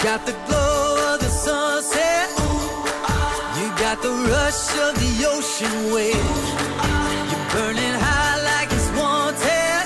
got the glow of the sunset. You got the rush of the ocean wave. You're burning high like it's wanted.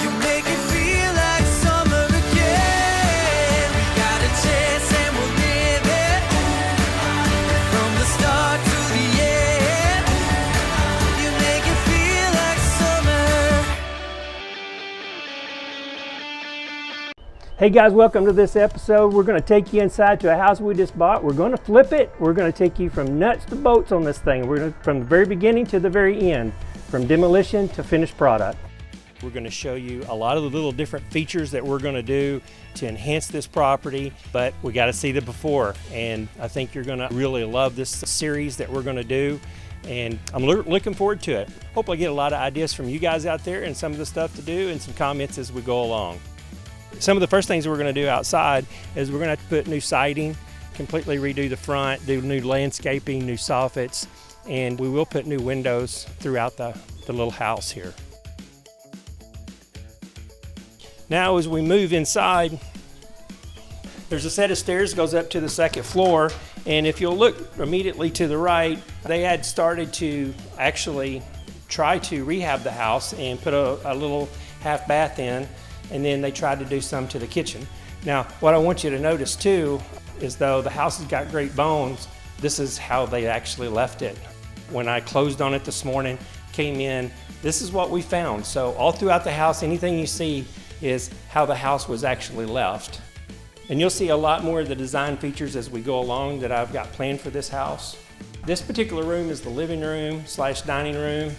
You make it feel like summer again. We got a chance and we'll live it. From the start to the end. You make it feel like summer. Hey guys, welcome to this episode. We're going to take you inside to a house we just bought. We're going to flip it. We're going to take you from nuts to bolts on this thing. We're going to, from the very beginning to the very end, from demolition to finished product. We're going to show you a lot of the little different features that we're going to do to enhance this property, but we got to see the before. And I think you're going to really love this series that we're going to do. And I'm looking forward to it. Hope I get a lot of ideas from you guys out there and some of the stuff to do and some comments as we go along. Some of the first things we're going to do outside is we're going to have to put new siding, completely redo the front, do new landscaping, new soffits, and we will put new windows throughout the little house here. Now as we move inside, there's a set of stairs that goes up to the second floor, and if you'll look immediately to the right, they had started to actually try to rehab the house and put a little half bath in, and then they tried to do some to the kitchen. Now, what I want you to notice too is though the house has got great bones, this is how they actually left it. When I closed on it this morning, came in, this is what we found. So all throughout the house, anything you see is how the house was actually left. And you'll see a lot more of the design features as we go along that I've got planned for this house. This particular room is the living room / dining room.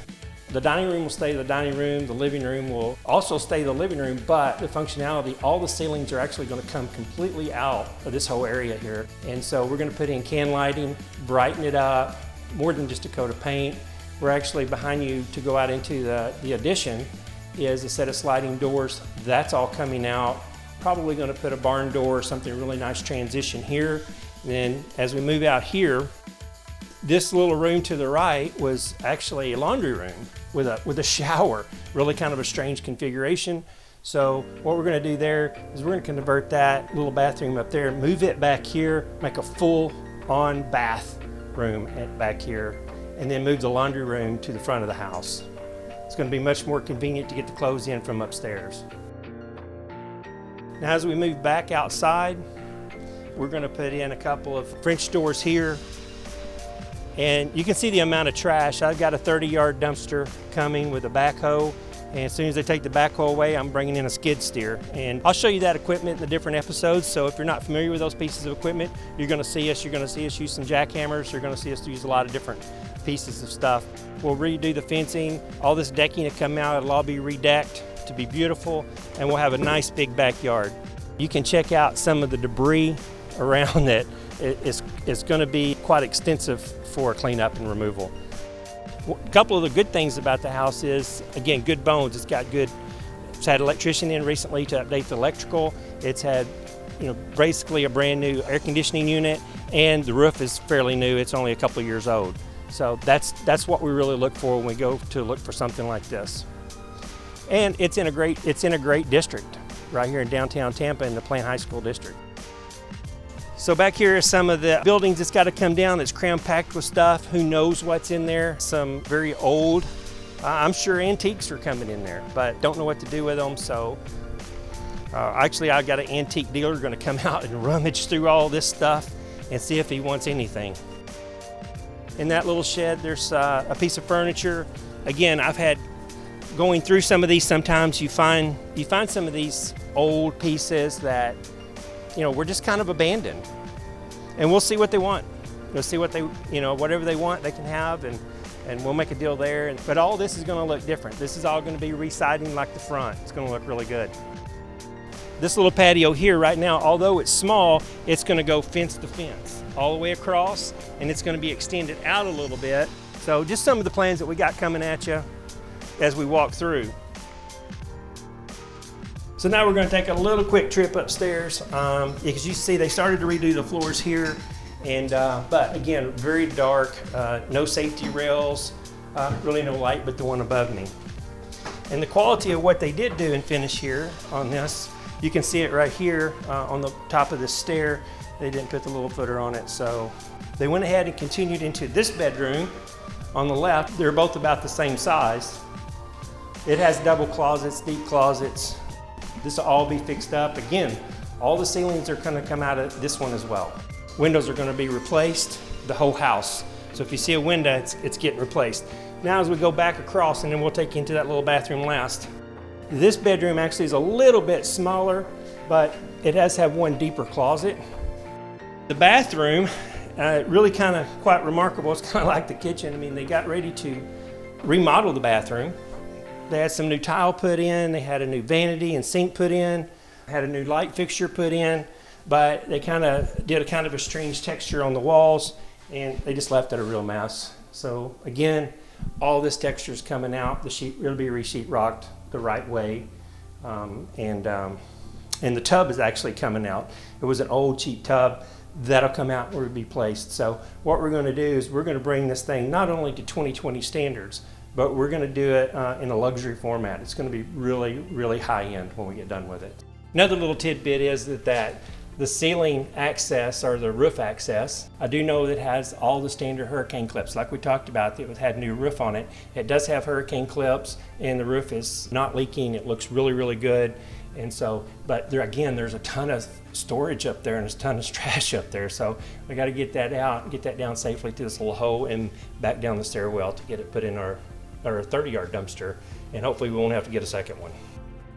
The dining room will stay the dining room, the living room will also stay the living room, but the functionality, all the ceilings are actually going to come completely out of this whole area here. And so we're going to put in can lighting, brighten it up, more than just a coat of paint. We're actually behind you to go out into the addition is a set of sliding doors. That's all coming out. Probably going to put a barn door, something really nice transition here. And then as we move out here, this little room to the right was actually a laundry room with a shower, really kind of a strange configuration. So what we're going to do there is we're going to convert that little bathroom up there, move it back here, make a full-on bath room back here, and then move the laundry room to the front of the house. It's going to be much more convenient to get the clothes in from upstairs. Now as we move back outside, we're going to put in a couple of French doors here. And you can see the amount of trash. I've got a 30-yard dumpster coming with a backhoe, and as soon as they take the backhoe away, I'm bringing in a skid steer. And I'll show you that equipment in the different episodes, so if you're not familiar with those pieces of equipment, you're gonna see us use some jackhammers, you're gonna see us use a lot of different pieces of stuff. We'll redo the fencing, all this decking will come out, it'll all be redecked to be beautiful, and we'll have a nice big backyard. You can check out some of the debris around it. It's going to be quite extensive for cleanup and removal. A couple of the good things about the house is, again, good bones. It's had an electrician in recently to update the electrical. It's had, basically a brand new air conditioning unit, and the roof is fairly new. It's only a couple of years old. So that's what we really look for when we go to look for something like this. And it's in a great district right here in downtown Tampa in the Plant High School district. So back here are some of the buildings that's got to come down. It's cram-packed with stuff. Who knows what's in there? Some very old, I'm sure antiques are coming in there, but don't know what to do with them. So actually I've got an antique dealer going to come out and rummage through all this stuff and see if he wants anything. In that little shed, there's a piece of furniture. Again, I've had going through some of these, sometimes you find some of these old pieces that we're just kind of abandoned, and we'll see what they want. We'll see what they, whatever they want, they can have, and we'll make a deal there. But all this is going to look different. This is all going to be re-siding like the front. It's going to look really good. This little patio here right now, although it's small, it's going to go fence to fence all the way across, and it's going to be extended out a little bit. So just some of the plans that we got coming at you as we walk through. So now we're going to take a little quick trip upstairs because you see they started to redo the floors here, and but again, very dark, no safety rails, really no light but the one above me. And the quality of what they did do and finish here on this You can see it right here on the top of this stair. They didn't put the little footer on it, so they went ahead and continued into this bedroom on the left. They're both about the same size. It has double closets, deep closets. This will all be fixed up. Again, all the ceilings are going to come out of this one as well. Windows are going to be replaced, the whole house. So if you see a window, it's getting replaced. Now as we go back across, and then we'll take you into that little bathroom last. This bedroom actually is a little bit smaller, but it does have one deeper closet. The bathroom, really kind of quite remarkable. It's kind of like the kitchen. I mean, they got ready to remodel the bathroom. They had some new tile put in, they had a new vanity and sink put in, had a new light fixture put in, but they kind of did a kind of a strange texture on the walls, and they just left it a real mess. So again, all this texture is coming out. The sheet will be re-sheetrocked the right way, and the tub is actually coming out. It was an old cheap tub. That'll come out and will be placed. So what we're going to do is we're going to bring this thing not only to 2020 standards, but we're going to do it in a luxury format. It's going to be really, really high end when we get done with it. Another little tidbit is that the ceiling access, or the roof access, I do know that it has all the standard hurricane clips. Like we talked about, it had new roof on it. It does have hurricane clips, and the roof is not leaking. It looks really, really good. And so, but there again, there's a ton of storage up there and there's a ton of trash up there. So we got to get that out, get that down safely to this little hole and back down the stairwell to get it put in our 30-yard dumpster. And hopefully we won't have to get a second one.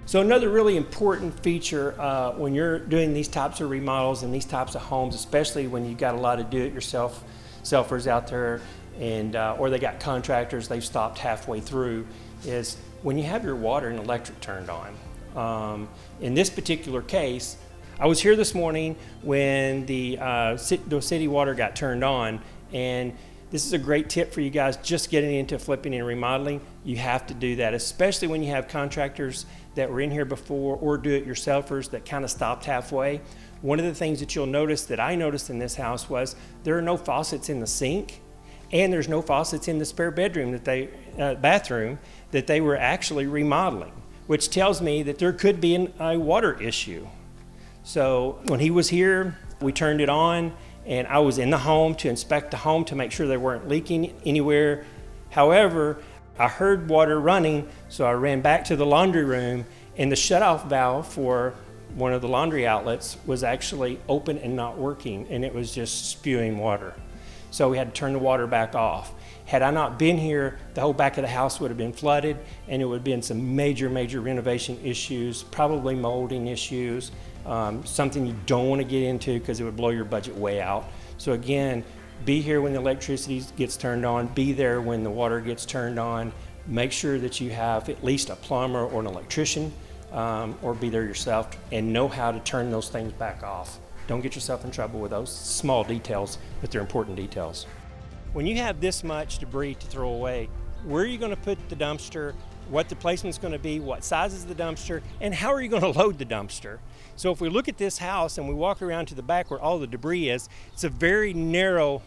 So another really important feature when you're doing these types of remodels and these types of homes, especially when you've got a lot of do-it-yourselfers out there, and or they got contractors, they've stopped halfway through, is when you have your water and electric turned on. In this particular case, I was here this morning when the city water got turned on, and this is a great tip for you guys just getting into flipping and remodeling. You have to do that, especially when you have contractors that were in here before or do-it-yourselfers that kind of stopped halfway. One of the things that you'll notice that I noticed in this house was there are no faucets in the sink, and there's no faucets in the spare bedroom bathroom that they were actually remodeling, which tells me that there could be a water issue. So when he was here, we turned it on, and I was in the home to inspect the home to make sure they weren't leaking anywhere. However, I heard water running, so I ran back to the laundry room, and the shutoff valve for one of the laundry outlets was actually open and not working, and it was just spewing water. So we had to turn the water back off. Had I not been here, the whole back of the house would have been flooded, and it would have been some major, major renovation issues, probably molding issues, something you don't want to get into because it would blow your budget way out. So again, be here when the electricity gets turned on, be there when the water gets turned on. Make sure that you have at least a plumber or an electrician, or be there yourself, and know how to turn those things back off. Don't get yourself in trouble with those small details, but they're important details. When you have this much debris to throw away, where are you going to put the dumpster, what the placement's going to be, what size is the dumpster, and how are you going to load the dumpster? So if we look at this house and we walk around to the back where all the debris is, it's a very narrow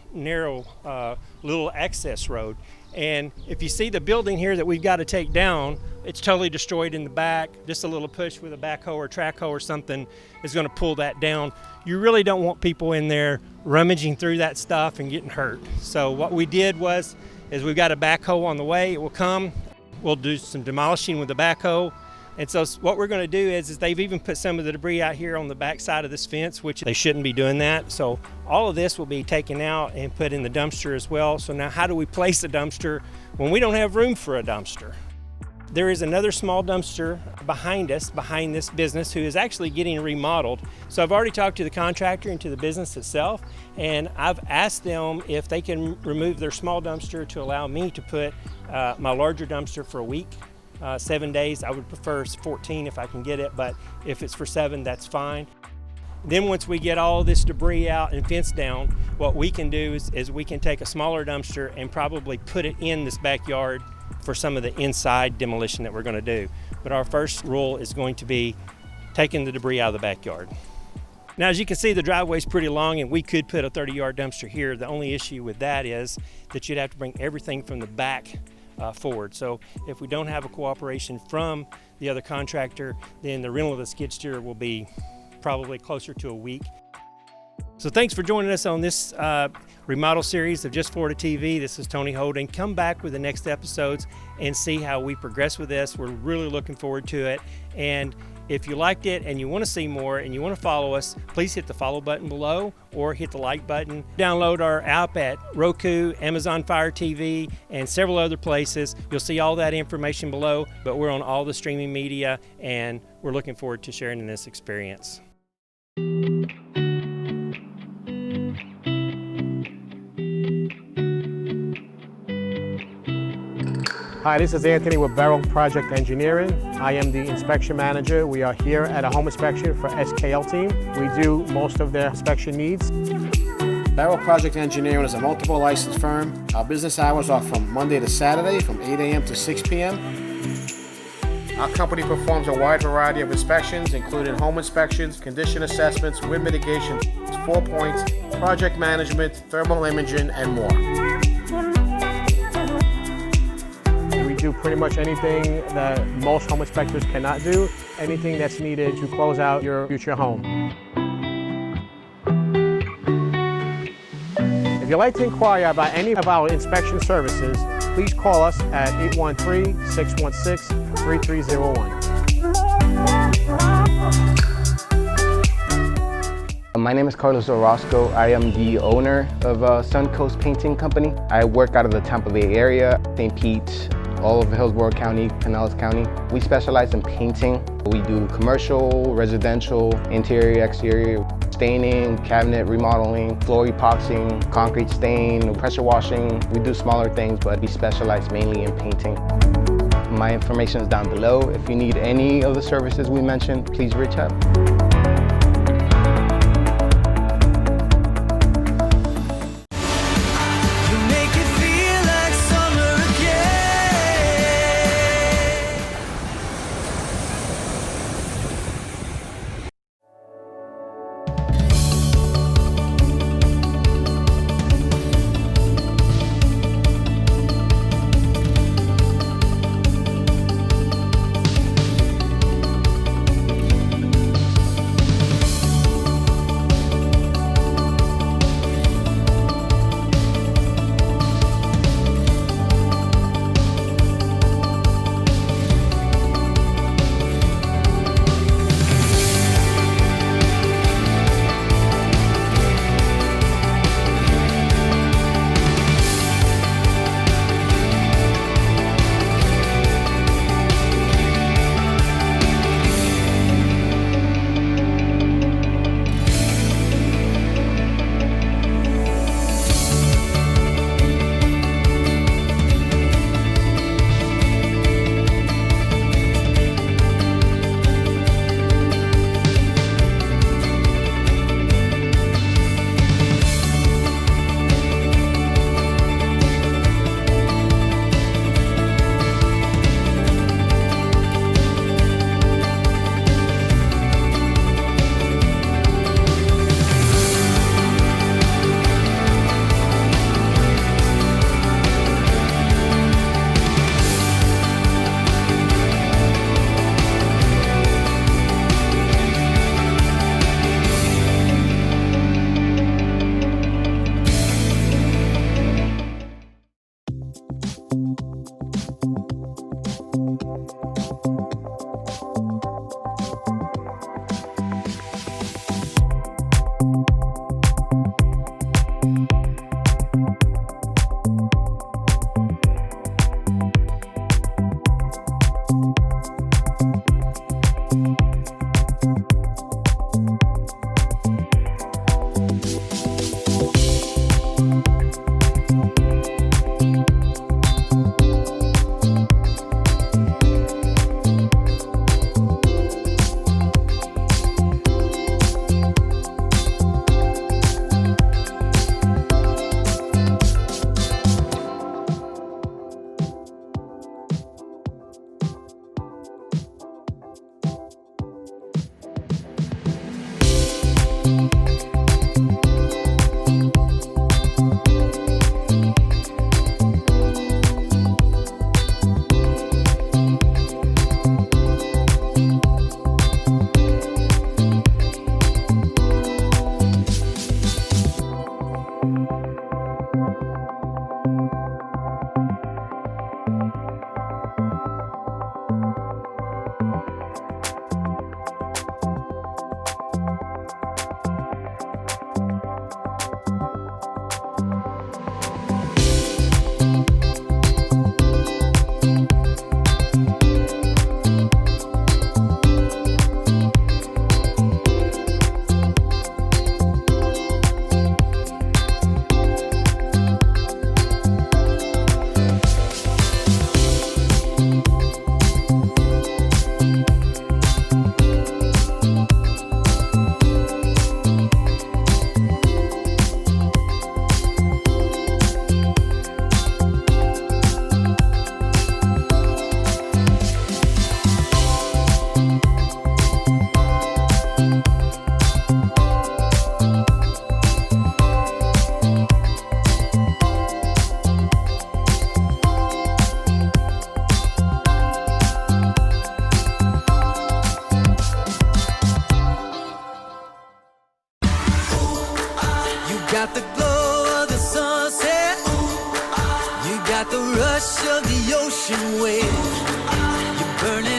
little access road. And if you see the building here that we've got to take down, it's totally destroyed in the back. Just a little push with a backhoe or track hoe or something is going to pull that down. You really don't want people in there rummaging through that stuff and getting hurt. So what we did is we've got a backhoe on the way. It will come. We'll do some demolishing with the backhoe. And so what we're going to do is they've even put some of the debris out here on the back side of this fence, which they shouldn't be doing that. So all of this will be taken out and put in the dumpster as well. So now how do we place a dumpster when we don't have room for a dumpster? There is another small dumpster behind us, behind this business, who is actually getting remodeled. So I've already talked to the contractor and to the business itself, and I've asked them if they can remove their small dumpster to allow me to put my larger dumpster for a week. 7 days. I would prefer 14 if I can get it, but if it's for 7, that's fine. Then once we get all this debris out and fence down, what we can do is we can take a smaller dumpster and probably put it in this backyard for some of the inside demolition that we're going to do. But our first rule is going to be taking the debris out of the backyard. Now, as you can see, the driveway is pretty long, and we could put a 30-yard dumpster here. The only issue with that is that you'd have to bring everything from the back forward. So if we don't have a cooperation from the other contractor, then the rental of the skid steer will be probably closer to a week. So thanks for joining us on this remodel series of Just Florida TV. This is Tony Holden. Come back with the next episodes and see how we progress with this. We're really looking forward to it. And if you liked it and you want to see more and you want to follow us, please hit the follow button below or hit the like button. Download our app at Roku, Amazon Fire TV, and several other places. You'll see all that information below, but we're on all the streaming media and we're looking forward to sharing this experience. Hi, this is Anthony with Barrel Project Engineering. I am the inspection manager. We are here at a home inspection for SKL team. We do most of their inspection needs. Barrel Project Engineering is a multiple licensed firm. Our business hours are from Monday to Saturday from 8 a.m. to 6 p.m. Our company performs a wide variety of inspections, including home inspections, condition assessments, wind mitigation, 4 points, project management, thermal imaging, and more. We do pretty much anything that most home inspectors cannot do, anything that's needed to close out your future home. If you'd like to inquire about any of our inspection services, please call us at 813-616-3301. My name is Carlos Orozco. I am the owner of Suncoast Painting Company. I work out of the Tampa Bay area, St. Pete, all of Hillsborough County, Pinellas County. We specialize in painting. We do commercial, residential, interior, exterior, staining, cabinet remodeling, floor epoxying, concrete stain, pressure washing. We do smaller things, but we specialize mainly in painting. My information is down below. If you need any of the services we mentioned, please reach out. rush of the ocean wave. You're burning